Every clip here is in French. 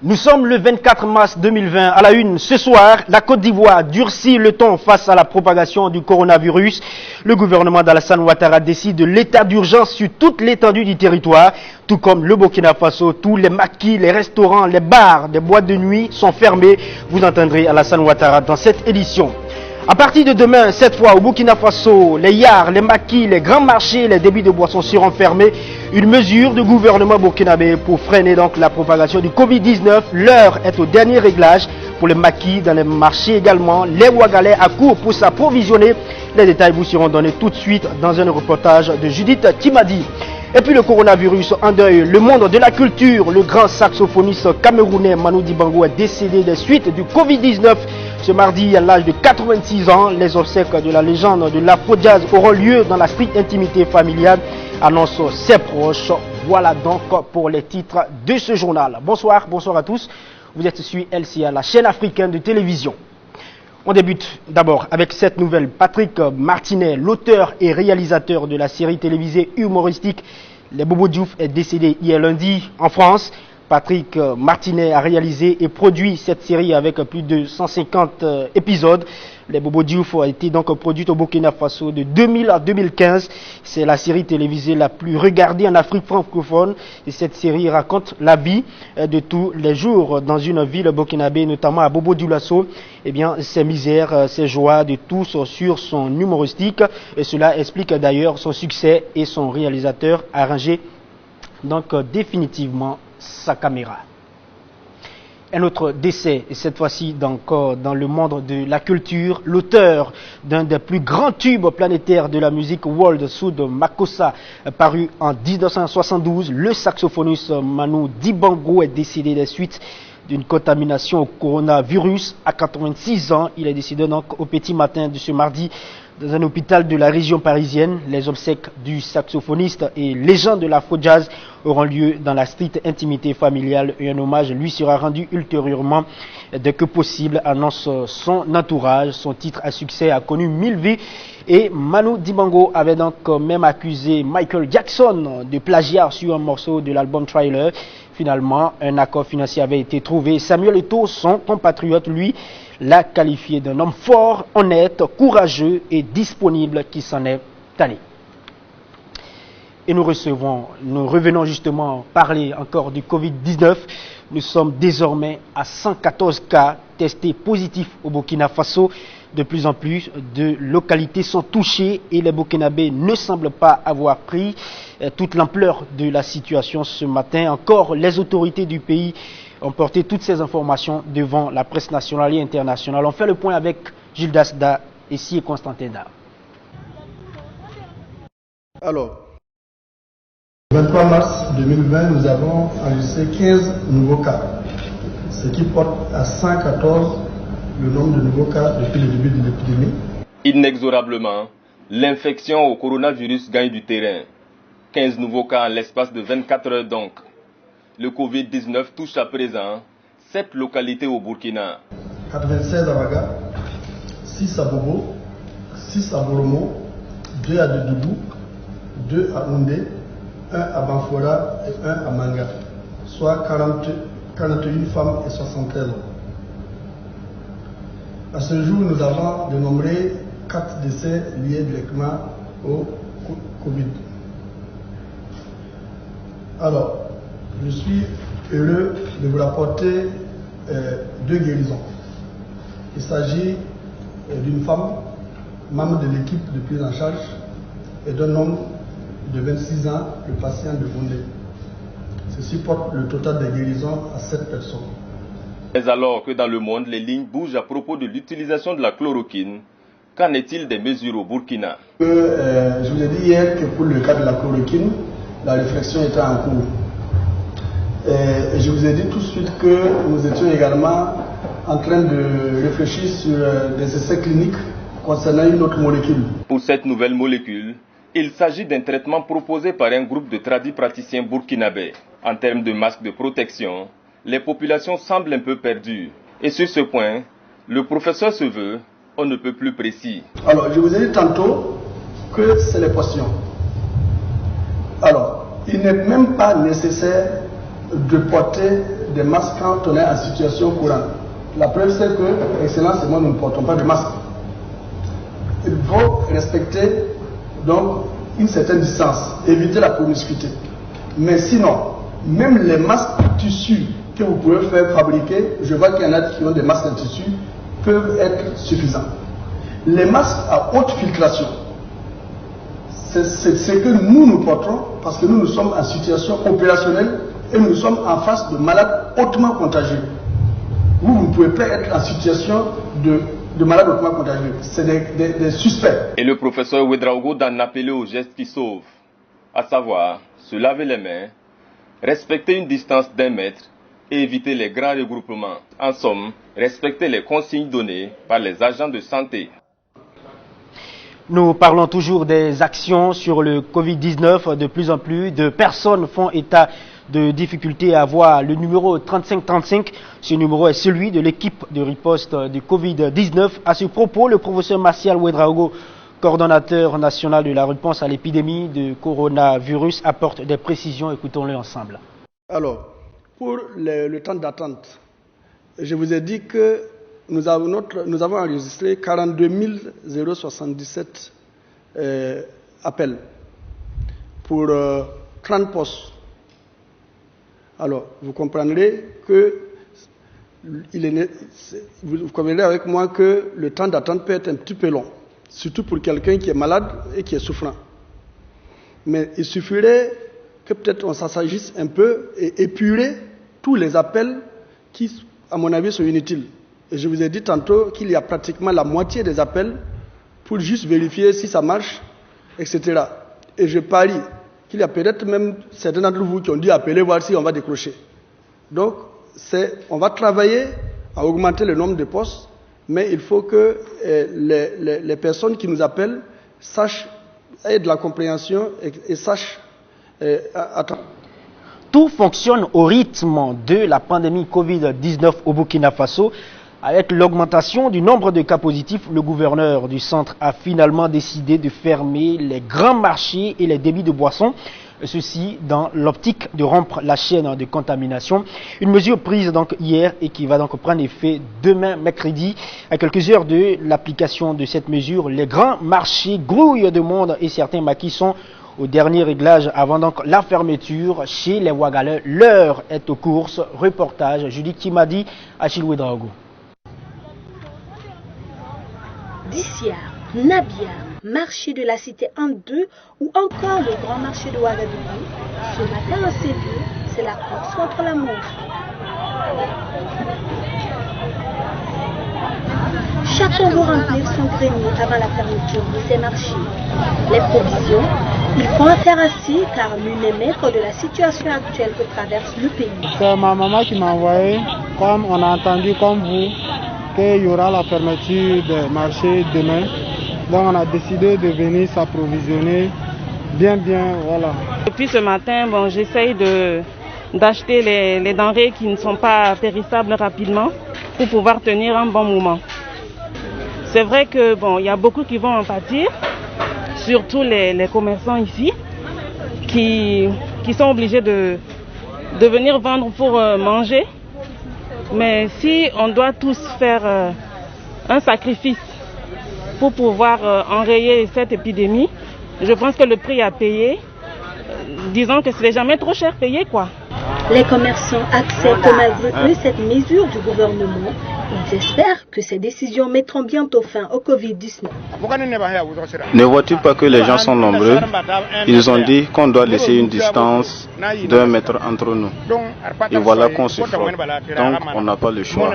Nous sommes le 24 mars 2020 à la une. Ce soir, la Côte d'Ivoire durcit le ton face à la propagation du coronavirus. Le gouvernement d'Alassane Ouattara décide de l'état d'urgence sur toute l'étendue du territoire. Tout comme le Burkina Faso, tous les maquis, les restaurants, les bars, les boîtes de nuit sont fermés. Vous entendrez Alassane Ouattara dans cette édition. À partir de demain, cette fois au Burkina Faso, les yars, les maquis, les grands marchés, les débits de boissons seront fermés. Une mesure du gouvernement burkinabé pour freiner donc la propagation du Covid-19. L'heure est au dernier réglage pour les maquis, dans les marchés également. Les Ouagalais à court pour s'approvisionner. Les détails vous seront donnés tout de suite dans un reportage de Judith Timadi. Et puis le coronavirus en deuil, le monde de la culture, le grand saxophoniste camerounais Manu Dibango est décédé des suites du Covid-19. Ce mardi, à l'âge de 86 ans, les obsèques de la légende de l'Afro-Jazz auront lieu dans la stricte intimité familiale, annonce ses proches. Voilà donc pour les titres de ce journal. Bonsoir à tous. Vous êtes sur LCA, la chaîne africaine de télévision. On débute d'abord avec cette nouvelle. Patrick Martinet, l'auteur et réalisateur de la série télévisée humoristique Les Bobo Diouf, est décédé hier lundi en France. Patrick Martinet a réalisé et produit cette série avec plus de 150 épisodes. Les Bobo Diouf a été donc produite au Burkina Faso de 2000 à 2015. C'est la série télévisée la plus regardée en Afrique francophone. Et cette série raconte la vie de tous les jours dans une ville burkinabé, notamment à Bobo Dioulasso. Eh bien, ses misères, ses joies de tous sur son humoristique. Et cela explique d'ailleurs son succès et son réalisateur a rangé donc définitivement sa caméra. Un autre décès, et cette fois-ci encore dans le monde de la culture, l'auteur d'un des plus grands tubes planétaires de la musique world, Soud Makossa, paru en 1972, le saxophoniste Manu Dibango est décédé des suites d'une contamination au coronavirus à 86 ans. Il est décédé donc au petit matin de ce mardi dans un hôpital de la région parisienne. Les obsèques du saxophoniste et légende de l'Afro-Jazz auront lieu dans la stricte intimité familiale et un hommage lui sera rendu ultérieurement dès que possible, annonce son entourage. Son titre à succès a connu 1000 vies et Manu Dibango avait donc même accusé Michael Jackson de plagiat sur un morceau de l'album Thriller. Finalement, un accord financier avait été trouvé. Samuel Eto'o, son compatriote, lui, l'a qualifié d'un homme fort, honnête, courageux et disponible qui s'en est tanné. Et nous revenons justement parler encore du Covid-19. Nous sommes désormais à 114 cas testés positifs au Burkina Faso. De plus en plus de localités sont touchées et les Burkinabés ne semblent pas avoir pris toute l'ampleur de la situation ce matin. Encore, les autorités du pays ont porté toutes ces informations devant la presse nationale et internationale. On fait le point avec Gildas Da et Constantin Da. Alors, le 23 mars 2020, nous avons enregistré 15 nouveaux cas, ce qui porte à 114 le nombre de nouveaux cas depuis le début de l'épidémie. Inexorablement, l'infection au coronavirus gagne du terrain. 15 nouveaux cas en l'espace de 24 heures donc. Le Covid-19 touche à présent 7 localités au Burkina. 96 à Maga, 6 à Bobo, 6 à Boromo, 2 à Doudou, 2 à Oundé, 1 à Banfora et 1 à Manga, soit 41 femmes et 73 hommes. À ce jour, nous avons dénombré 4 décès liés directement au Covid. Alors, je suis heureux de vous rapporter 2 guérisons. Il s'agit d'une femme, membre de l'équipe de prise en charge, et d'un homme de 26 ans, le patient de Bondé. Ceci porte le total des guérisons à 7 personnes. Mais alors que dans le monde, les lignes bougent à propos de l'utilisation de la chloroquine, qu'en est-il des mesures au Burkina? Je vous ai dit hier que pour le cas de la chloroquine, la réflexion était en cours. Et je vous ai dit tout de suite que nous étions également en train de réfléchir sur des essais cliniques concernant une autre molécule. Pour cette nouvelle molécule, il s'agit d'un traitement proposé par un groupe de praticiens burkinabés. En termes de masques de protection, les populations semblent un peu perdues. Et sur ce point, le professeur se veut, on ne peut plus précis. Alors, je vous ai dit tantôt que c'est les potions. Alors, il n'est même pas nécessaire de porter des masques quand on est en situation courante. La preuve c'est que, Excellence et moi, nous ne portons pas de masque. Il faut respecter donc une certaine distance, éviter la promiscuité. Mais sinon, même les masques tissus que vous pouvez faire fabriquer, je vois qu'il y en a qui ont des masques en tissu, peuvent être suffisants. Les masques à haute filtration, c'est ce que nous portons parce que nous sommes en situation opérationnelle et nous sommes en face de malades hautement contagieux. Vous ne pouvez pas être en situation de malades hautement contagieux. C'est des suspects. Et le professeur Ouedraogo d'en appeler aux gestes qui sauvent, à savoir se laver les mains, respecter une distance d'1 mètre et éviter les grands regroupements. En somme, respecter les consignes données par les agents de santé. Nous parlons toujours des actions sur le Covid-19. De plus en plus de personnes font état de difficultés à avoir le numéro 3535. Ce numéro est celui de l'équipe de riposte du Covid-19. À ce propos, le professeur Martial Ouedraogo, coordonnateur national de la réponse à l'épidémie de coronavirus, apporte des précisions. Écoutons-le ensemble. Alors, pour le temps d'attente, je vous ai dit que nous avons enregistré 42 077 appels pour 30 postes. Alors, vous comprendrez que vous conviendrez avec moi que le temps d'attente peut être un petit peu long, surtout pour quelqu'un qui est malade et qui est souffrant. Mais il suffirait que peut-être on s'assagisse un peu et épurer tous les appels qui, à mon avis, sont inutiles. Et je vous ai dit tantôt qu'il y a pratiquement la moitié des appels pour juste vérifier si ça marche, etc. Et je parie qu'il y a peut-être même certains d'entre vous qui ont dû appeler voir si on va décrocher. Donc, on va travailler à augmenter le nombre de postes, mais il faut que les personnes qui nous appellent aient de la compréhension et sachent attendre. Tout fonctionne au rythme de la pandémie Covid-19 au Burkina Faso. Avec l'augmentation du nombre de cas positifs, le gouverneur du centre a finalement décidé de fermer les grands marchés et les débits de boissons. Ceci dans l'optique de rompre la chaîne de contamination. Une mesure prise donc hier et qui va donc prendre effet demain mercredi. À quelques heures de l'application de cette mesure, les grands marchés grouillent de monde et certains maquis sont au dernier réglage avant donc la fermeture chez les Ouagalais. L'heure est aux courses. Reportage Judith Kimadi, Achille Ouedraogo. Dissia, Nabia, marché de la cité en deux ou encore le grand marché de Ouagadougou. Ce matin en Séville, c'est la course contre la montre. Chacun veut remplir son grenier avant la fermeture de ces marchés. Les provisions, il faut en faire ainsi car l'une est maître de la situation actuelle que traverse le pays. C'est ma maman qui m'a envoyé, comme on a entendu comme vous, qu'il y aura la fermeture des marchés demain. Donc on a décidé de venir s'approvisionner bien, voilà. Depuis ce matin, j'essaye d'acheter les denrées qui ne sont pas périssables rapidement pour pouvoir tenir un bon moment. C'est vrai que il y a beaucoup qui vont en pâtir, surtout les commerçants ici, qui sont obligés de venir vendre pour manger. Mais si on doit tous faire un sacrifice pour pouvoir enrayer cette épidémie, je pense que le prix à payer, disons que ce n'est jamais trop cher payé, quoi. Les commerçants acceptent malgré eux cette mesure du gouvernement. Ils espèrent que ces décisions mettront bientôt fin au Covid-19. Ne vois-tu pas que les gens sont nombreux? Ils ont dit qu'on doit laisser une distance d'1 mètre entre nous. Et voilà qu'on se frotte. Donc on n'a pas le choix.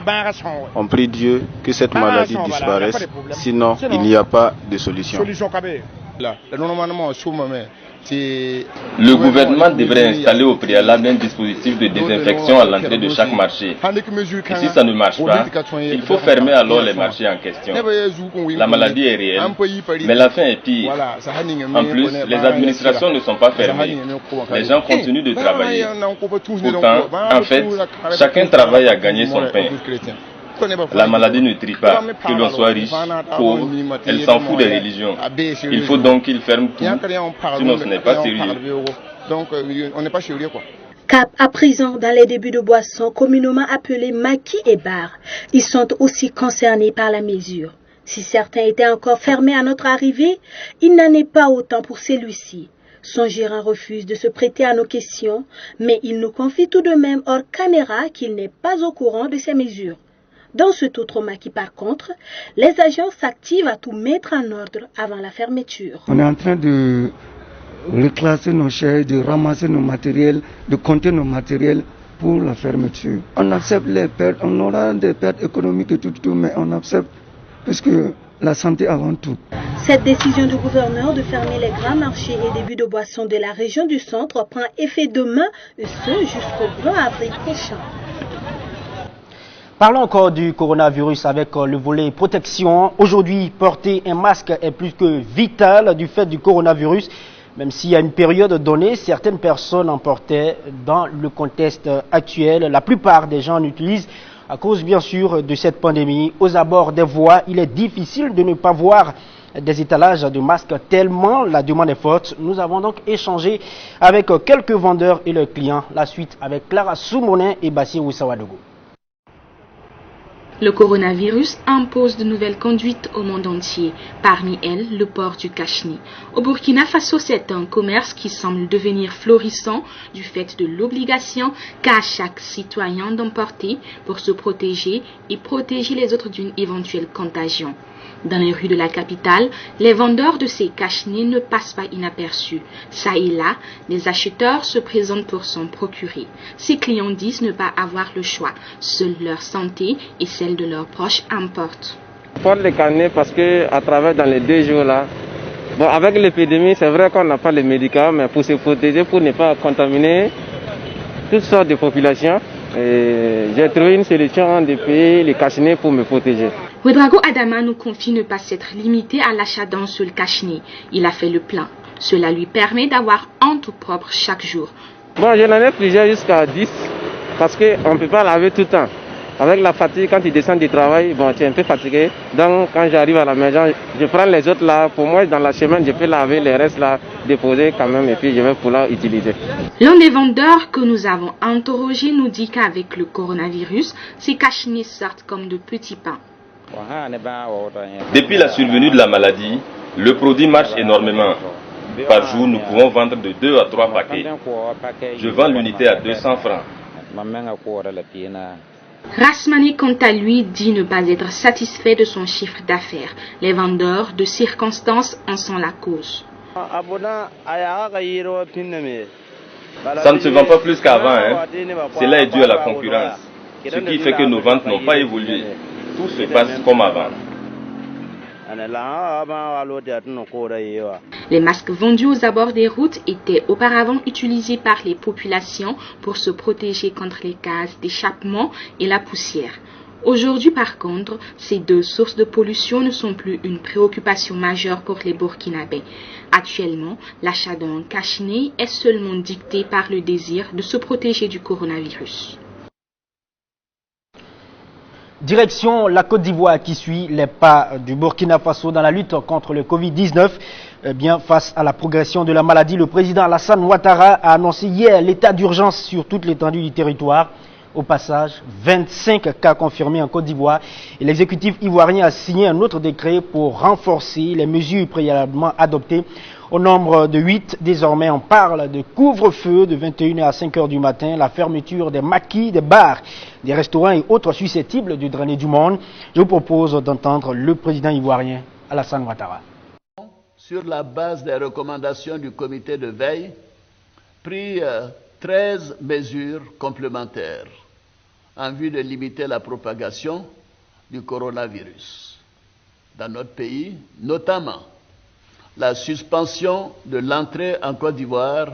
On prie Dieu que cette maladie disparaisse, sinon il n'y a pas de solution. Le gouvernement devrait installer au préalable un dispositif de désinfection à l'entrée de chaque marché. Et si ça ne marche pas, il faut fermer alors les marchés en question. La maladie est réelle, mais la fin est pire. En plus, les administrations ne sont pas fermées. Les gens continuent de travailler. Pourtant, en fait, chacun travaille à gagner son pain. La maladie ne trie pas, que l'on soit riche, pauvre, elle s'en fout des religions. Il faut donc qu'ils ferment tout, sinon ce n'est pas sérieux. Donc on n'est pas sérieux, quoi. Cap à présent dans les débuts de boissons communément appelés maquis et bars. Ils sont aussi concernés par la mesure. Si certains étaient encore fermés à notre arrivée, il n'en est pas autant pour celui-ci. Son gérant refuse de se prêter à nos questions, mais il nous confie tout de même hors caméra qu'il n'est pas au courant de ces mesures. Dans cet autre maquis, par contre, les agents s'activent à tout mettre en ordre avant la fermeture. On est en train de reclasser nos chaises, de ramasser nos matériels, de compter nos matériels pour la fermeture. On accepte les pertes, on aura des pertes économiques et tout, mais on accepte parce que la santé avant tout. Cette décision du gouverneur de fermer les grands marchés et débits de boissons de la région du centre prend effet demain, et ce jusqu'au 20 avril prochain. Parlons encore du coronavirus avec le volet protection. Aujourd'hui, porter un masque est plus que vital du fait du coronavirus. Même s'il y a une période donnée, certaines personnes en portaient. Dans le contexte actuel, la plupart des gens en utilisent à cause bien sûr de cette pandémie. Aux abords des voies, il est difficile de ne pas voir des étalages de masques tellement la demande est forte. Nous avons donc échangé avec quelques vendeurs et leurs clients. La suite avec Clara Soumonin et Bassirou Sawadogo. Le coronavirus impose de nouvelles conduites au monde entier, parmi elles le port du cache-nez. Au Burkina Faso, c'est un commerce qui semble devenir florissant du fait de l'obligation qu'a chaque citoyen d'en porter pour se protéger et protéger les autres d'une éventuelle contagion. Dans les rues de la capitale, les vendeurs de ces cache-nez ne passent pas inaperçus. Ça et là, les acheteurs se présentent pour s'en procurer. Ces clients disent ne pas avoir le choix. Seule leur santé et celle de leurs proches importent. Pour les carnets, parce que à travers dans les 2 jours là, bon, avec l'épidémie, c'est vrai qu'on n'a pas les médicaments, mais pour se protéger, pour ne pas contaminer toutes sortes de populations, j'ai trouvé une solution de payer les cache-nez pour me protéger. Ouedraogo Adama nous confie ne pas s'être limité à l'achat d'un seul cache-nez. Il a fait le plein. Cela lui permet d'avoir un tout propre chaque jour. Bon, je n'en ai plusieurs jusqu'à 10 parce qu'on ne peut pas laver tout le temps. Avec la fatigue, quand tu descends du travail, bon, tu es un peu fatigué. Donc, quand j'arrive à la maison, je prends les autres là. Pour moi, dans la semaine, je peux laver les restes là, déposer quand même et puis je vais pouvoir utiliser. L'un des vendeurs que nous avons interrogé nous dit qu'avec le coronavirus, ces cache-nez sortent comme de petits pains. Depuis la survenue de la maladie, le produit marche énormément. Par jour, nous pouvons vendre de 2 à 3 paquets. Je vends l'unité à 200 francs. Rasmani, quant à lui, dit ne pas être satisfait de son chiffre d'affaires. Les vendeurs de circonstances en sont la cause. Ça ne se vend pas plus qu'avant. Cela est dû à la concurrence. Ce qui fait que nos ventes n'ont pas évolué. Tout se passe comme avant. Les masques vendus aux abords des routes étaient auparavant utilisés par les populations pour se protéger contre les gaz d'échappement et la poussière. Aujourd'hui, par contre, ces deux sources de pollution ne sont plus une préoccupation majeure pour les Burkinabés. Actuellement, l'achat d'un cache-nez est seulement dicté par le désir de se protéger du coronavirus. Direction la Côte d'Ivoire qui suit les pas du Burkina Faso dans la lutte contre le Covid-19. Face à la progression de la maladie, le président Alassane Ouattara a annoncé hier l'état d'urgence sur toute l'étendue du territoire. Au passage, 25 cas confirmés en Côte d'Ivoire et l'exécutif ivoirien a signé un autre décret pour renforcer les mesures préalablement adoptées. Au nombre de 8, désormais, on parle de couvre-feu de 21h à 5h du matin, la fermeture des maquis, des bars, des restaurants et autres susceptibles de drainer du monde. Je vous propose d'entendre le président ivoirien Alassane Ouattara. Sur la base des recommandations du comité de veille, pris 13 mesures complémentaires en vue de limiter la propagation du coronavirus dans notre pays, notamment la suspension de l'entrée en Côte d'Ivoire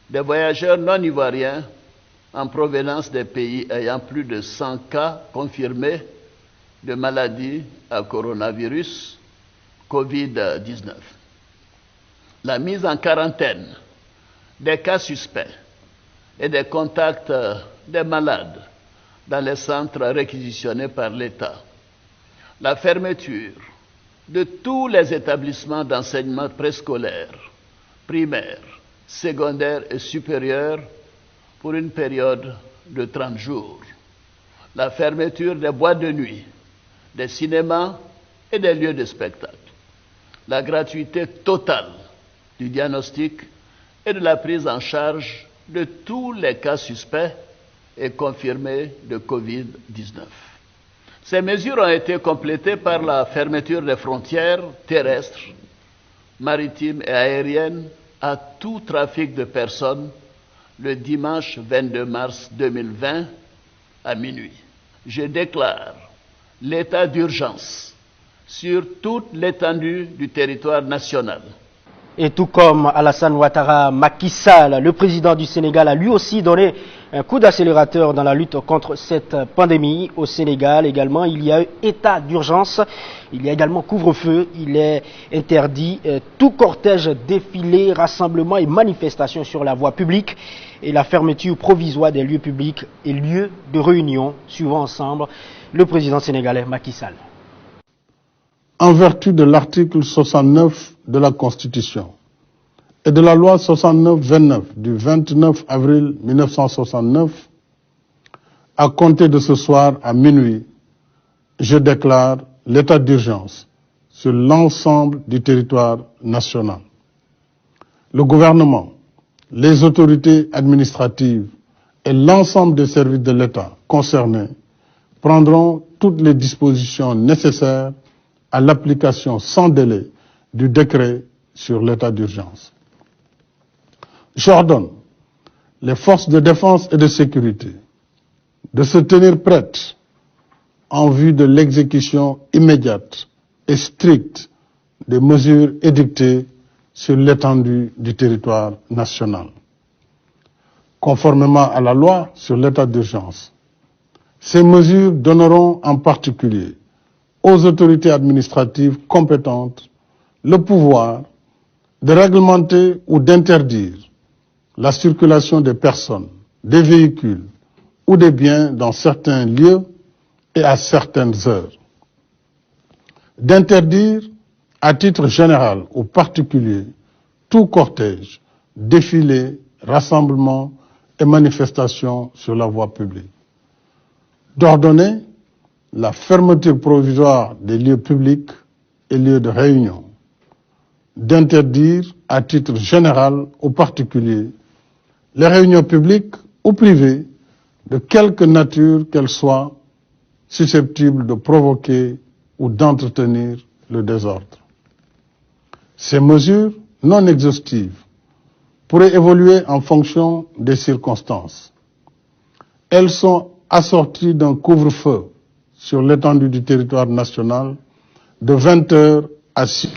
des voyageurs non ivoiriens en provenance des pays ayant plus de 100 cas confirmés de maladie à coronavirus Covid-19. La mise en quarantaine des cas suspects et des contacts des malades dans les centres réquisitionnés par l'État. La fermeture de tous les établissements d'enseignement préscolaire, primaire, secondaire et supérieur pour une période de 30 jours. La fermeture des boîtes de nuit, des cinémas et des lieux de spectacle. La gratuité totale du diagnostic et de la prise en charge de tous les cas suspects et confirmés de Covid-19. Ces mesures ont été complétées par la fermeture des frontières terrestres, maritimes et aériennes à tout trafic de personnes le dimanche 22 mars 2020 à minuit. Je déclare l'état d'urgence sur toute l'étendue du territoire national. Et tout comme Alassane Ouattara, Macky Sall, le président du Sénégal, a lui aussi donné un coup d'accélérateur dans la lutte contre cette pandémie. Au Sénégal également, il y a eu état d'urgence, il y a également couvre-feu, il est interdit tout cortège, défilé, rassemblement et manifestation sur la voie publique et la fermeture provisoire des lieux publics et lieux de réunion. Suivons ensemble le président sénégalais Macky Sall. En vertu de l'article 69 de la Constitution et de la loi 69-29 du 29 avril 1969, à compter de ce soir à minuit, je déclare l'état d'urgence sur l'ensemble du territoire national. Le gouvernement, les autorités administratives et l'ensemble des services de l'État concernés prendront toutes les dispositions nécessaires à l'application sans délai du décret sur l'état d'urgence. J'ordonne les forces de défense et de sécurité de se tenir prêtes en vue de l'exécution immédiate et stricte des mesures édictées sur l'étendue du territoire national. Conformément à la loi sur l'état d'urgence, ces mesures donneront en particulier aux autorités administratives compétentes le pouvoir de réglementer ou d'interdire la circulation des personnes, des véhicules ou des biens dans certains lieux et à certaines heures. D'interdire à titre général ou particulier tout cortège, défilé, rassemblement et manifestation sur la voie publique. D'ordonner la fermeture provisoire des lieux publics et lieux de réunion, d'interdire à titre général ou particulier les réunions publiques ou privées de quelque nature qu'elles soient susceptibles de provoquer ou d'entretenir le désordre. Ces mesures non exhaustives pourraient évoluer en fonction des circonstances. Elles sont assorties d'un couvre-feu sur l'étendue du territoire national de 20h à 6h.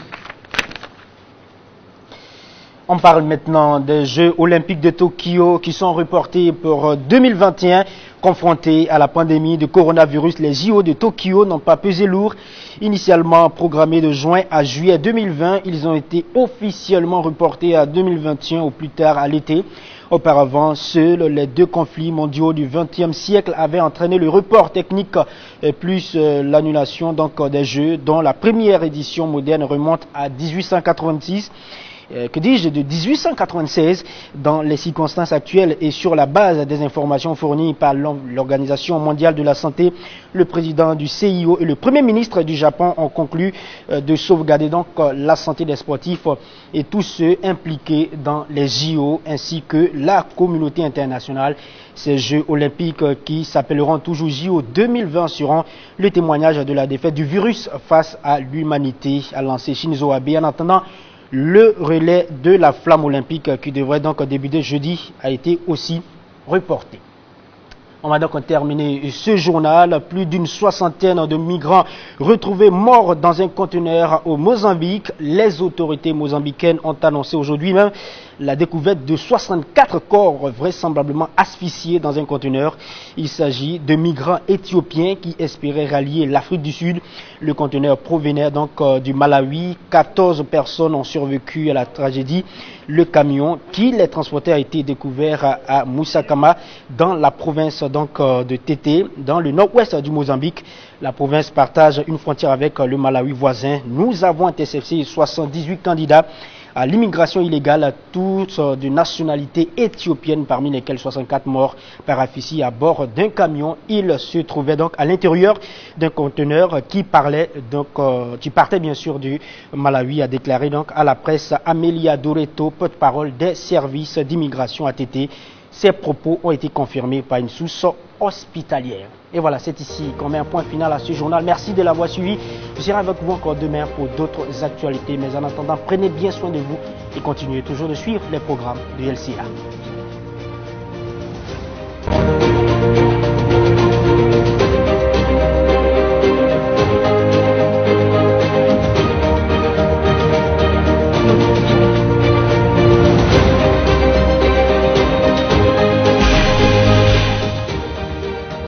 On parle maintenant des Jeux olympiques de Tokyo qui sont reportés pour 2021. Confrontés à la pandémie de coronavirus, les JO de Tokyo n'ont pas pesé lourd. Initialement programmés de juin à juillet 2020, ils ont été officiellement reportés à 2021 au plus tard à l'été. Auparavant, seuls les deux conflits mondiaux du XXe siècle avaient entraîné le report technique et plus l'annulation des Jeux, dont la première édition moderne remonte à 1886. De 1896, dans les circonstances actuelles et sur la base des informations fournies par l'Organisation mondiale de la santé, le président du CIO et le premier ministre du Japon ont conclu de sauvegarder la santé des sportifs et tous ceux impliqués dans les JO ainsi que la communauté internationale. Ces Jeux olympiques qui s'appelleront toujours JO 2020 seront le témoignage de la défaite du virus face à l'humanité, a lancé Shinzo Abe. En attendant, le relais de la flamme olympique qui devrait donc débuter jeudi a été aussi reporté. On va donc terminer ce journal. Plus d'une soixantaine de migrants retrouvés morts dans un conteneur au Mozambique. Les autorités mozambicaines ont annoncé aujourd'hui même la découverte de 64 corps vraisemblablement asphyxiés dans un conteneur. Il s'agit de migrants éthiopiens qui espéraient rallier l'Afrique du Sud. Le conteneur provenait donc du Malawi. 14 personnes ont survécu à la tragédie. Le camion qui les transportait a été découvert à Musakama dans la province de Tété, dans le nord-ouest du Mozambique. La province partage une frontière avec le Malawi voisin. Nous avons intercepté 78 candidats à l'immigration illégale, tous de nationalité éthiopienne, parmi lesquels 64 morts par asphyxie à bord d'un camion. Ils se trouvaient donc à l'intérieur d'un conteneur qui partait bien sûr du Malawi, a déclaré donc à la presse Amelia Doreto, porte-parole des services d'immigration ATT. Ces propos ont été confirmés par une source hospitalière. Et voilà, c'est ici qu'on met un point final à ce journal. Merci de l'avoir suivi. Je serai avec vous encore demain pour d'autres actualités. Mais en attendant, prenez bien soin de vous et continuez toujours de suivre les programmes de LCA.